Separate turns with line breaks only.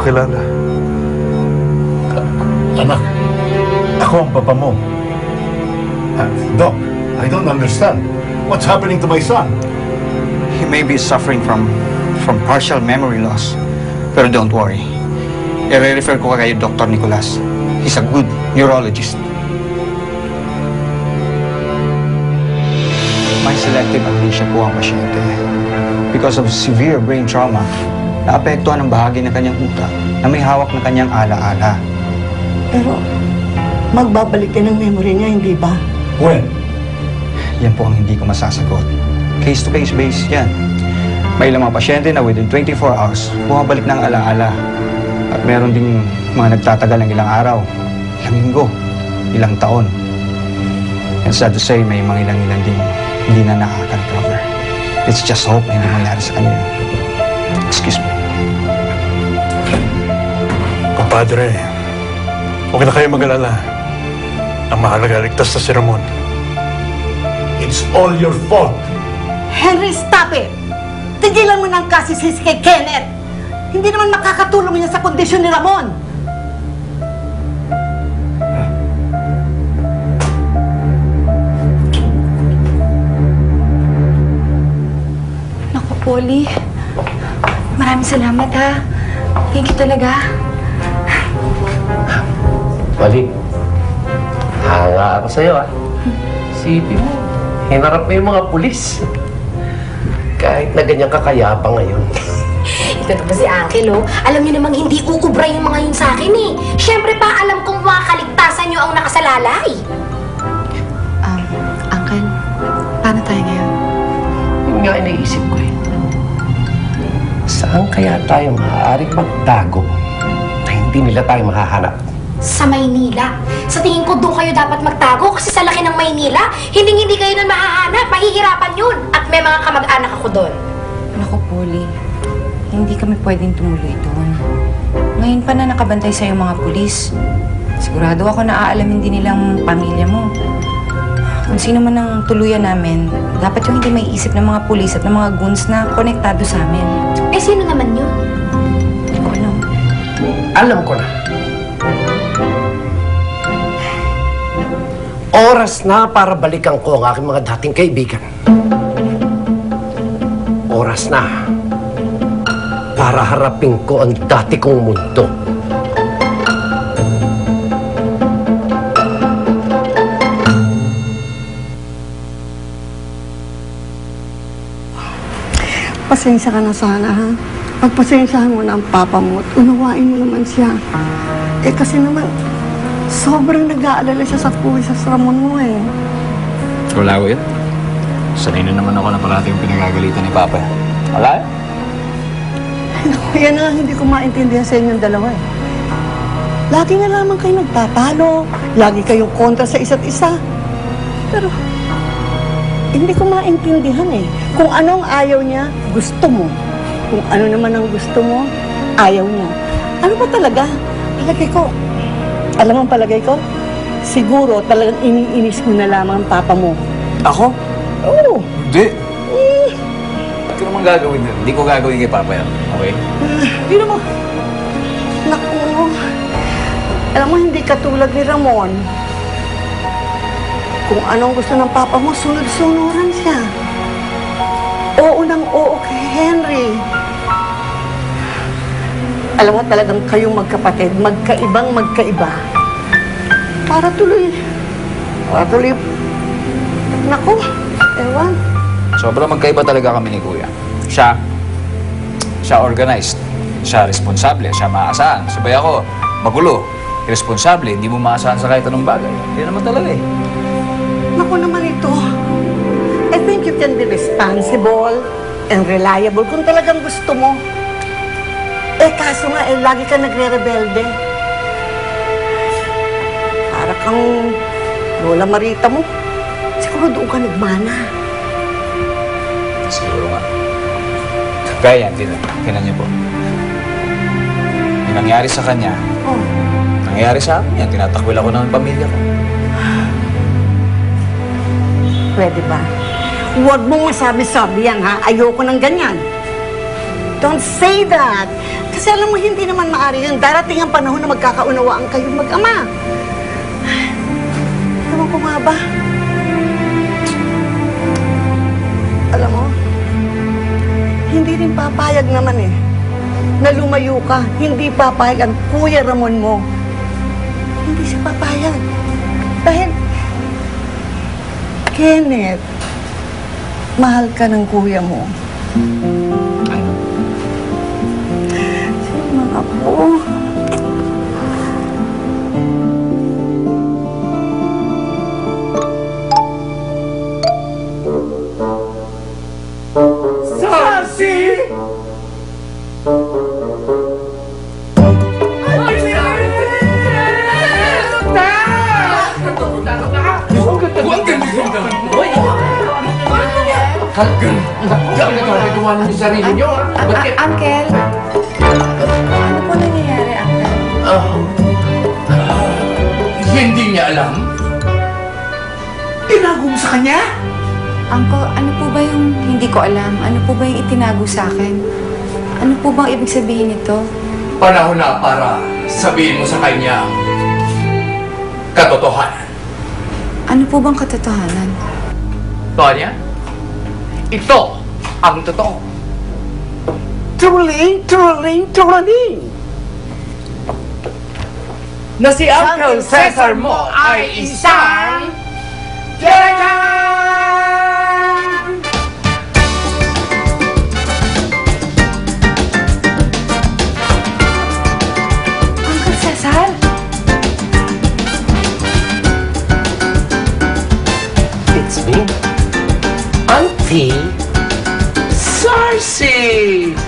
kayo kilala.
Anak, ako ang papa mo. Doc, I don't understand. What's happening to my son?
He may be suffering from partial memory loss. Pero don't worry. I-refer ko kay Dr. Nicolas. He's a good neurologist. May selective amnesia po ang pasyente. Because of severe brain trauma, naapektuhan ang bahagi ng kanyang utak na may hawak ng kanyang ala-ala.
Pero, magbabalik din ang memory niya, hindi ba?
When?
Yan po ang hindi ko masasagot. Case-to-case base yan. May ilang mga pasyente na within 24 hours, bumabalik ng ala-ala. At meron ding mga nagtatagal ng ilang araw, ilang linggo, ilang taon. And sad to say, may mga ilang din hindi na nakaka-recover. Let's just hope na hindi mangyari sa kanya. Excuse me.
Compadre, huwag na kayo mag-alala. Ang mahalaga, ligtas na si Ramon.
It's all your fault.
Henry, stop it! Tigilan mo ng kasisisi kay Kenneth! Hindi naman makakatulong niya sa kondisyon ni Ramon!
Naku, Polly. Maraming salamat, ha. Thank you talaga.
Polly, hanga ako sa'yo, ah. Sipin mo, hinarap mo yung mga pulis. Kahit na ganyan kakayapa ngayon.
Ito na ba si Uncle, oh? Alam niyo namang hindi uubra yung mga yun sa akin, eh. Siyempre pa, alam kong mga kaligtasan niyo ang nakasalalay.
Uncle, paano tayo ngayon?
Yun nga iniisip ko, eh. Saan kaya tayo maaaring magtago na hindi nila tayo makahanap?
Sa Maynila. Sa tingin ko, doon kayo dapat magtago kasi sa laki ng Maynila, hindi kayo na mahahanap. Mahihirapan yun. At may mga kamag-anak ako doon.
Naku, Polly. Hindi kami pwedeng tumuloy doon. Ngayon pa na nakabantay sa'yo mga pulis. Sigurado ako na aalamin din nilang pamilya mo. Kung sino man ang tuluyan namin, dapat yung hindi may isip ng mga pulis at ng mga goons na konektado sa amin.
Eh, sino naman yun?
Hindi ko alam.
Alam ko na. Oras na para balikan ko ang aking mga dating kaibigan. Oras na para harapin ko ang dati kong mundo.
Pasensya ka na sana, ha? Pagpasensyahan mo na ang papa mo at unawain mo naman siya. Eh kasi naman, sobrang nag-aalala siya sa buhay sa Ramon mo, eh.
Wala ko yun. Sanay na naman ako na parati yung pinagagalitan ni Papa. Wala eh.
Yan na hindi ko maintindihan sa inyong dalawa, eh. Lagi na lamang kayo nagtatalo, lagi kayong kontra sa isa't isa. Pero, hindi ko maintindihan, eh. Kung anong ayaw niya, gusto mo. Kung ano naman ang gusto mo, ayaw niya. Ano ba talaga? Palagay ko, alam mo ang palagay ko? Siguro talagang iniinis mo na lamang ang papa mo.
Ako?
Oo.
Hindi. Ba't ko naman gagawin yun? Hindi ko gagawin kay Papa yan. Okay?
Hindi naman. Naku. Alam mo, hindi katulad ni Ramon. Kung anong gusto ng papa mo, sunod-sunuran siya. Oo nang oo kay Henry. Alam mo talagang kayong magkapatid, magkaibang magkaiba. Para tuloy. Naku, ewan.
Sobrang magkaiba talaga kami ni Kuya. Siya organized. Siya responsable. Siya maasahan. Sabay ako, magulo. Irresponsable. Hindi mo maasahan sa kahit anong bagay. Hindi naman talaga eh.
Naku naman ito. I think you can be responsible and reliable kung talagang gusto mo. Eh, kaso nga, lagi ka nagre-rebelde. Para kang Lola Marita mo. Siguro doon ka nagmana.
Siguro nga. Kaya yan, tinan niyo po. Yung nangyari sa kanya, nangyari sa akin yan. Tinatakwil ako ng pamilya ko.
Pwede ba? Huwag mong masabi-sabi yan, ha? Ayoko ng ganyan. Don't say that. Kasi alam mo, hindi naman maari yun. Darating ang panahon na magkakaunawaan kayong mag-ama. Ewan ko nga ba? Alam mo, hindi rin papayag naman eh na lumayo ka. Hindi papayag ang Kuya Ramon mo. Hindi siya papayag. Dahil, Kenneth, mahal ka ng kuya mo. Sige, mga po.
Nagagawa ng sarili niyo, ha?
Uncle, ano po nangyayari, Uncle?
Hindi niya alam? Tinago mo sa kanya?
Uncle, ano po ba yung hindi ko alam? Ano po ba yung itinago sa akin? Ano po bang ibig sabihin nito?
Panahon na para sabihin mo sa kanya ang katotohanan.
Ano po bang katotohanan?
Tonya, ito ang totoo.
Truling!
Na si Uncle Cesar mo ay isang...
Uncle Cesar?
It's me, Auntie Sarcy!